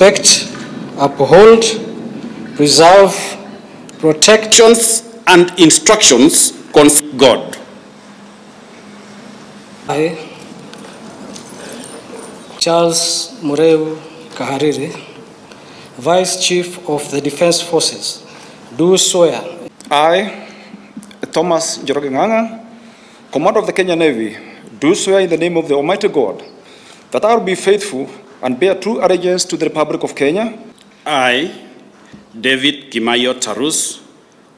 respect, uphold, preserve, protect, and instructions concerning God. I, Charles Mureu Kahariri, Vice Chief of the Defense Forces, do swear. I, Thomas Njoroge Ng'ang'a, Commander of the Kenya Navy, do swear in the name of the Almighty God that I will be faithful and bear true allegiance to the Republic of Kenya. I, David Kimayo Tarus,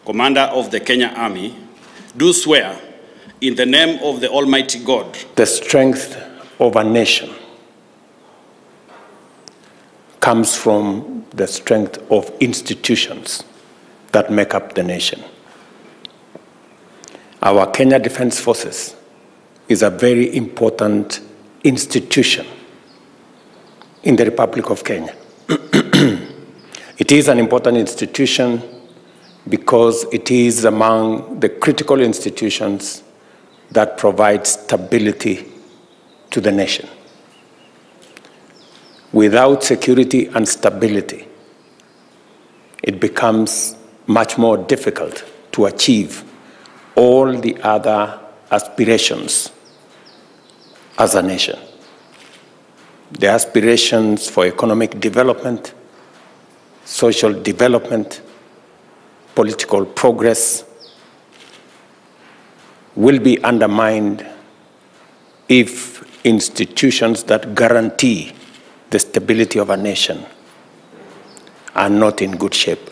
Commander of the Kenya Army, do swear in the name of the Almighty God. The strength of a nation comes from the strength of institutions that make up the nation. Our Kenya Defense Forces is a very important institution in the Republic of Kenya. It is an important institution because it is among the critical institutions that provide stability to the nation. Without security and stability, it becomes much more difficult to achieve all the other aspirations as a nation. The aspirations for economic development, social development, political progress will be undermined if institutions that guarantee the stability of a nation are not in good shape.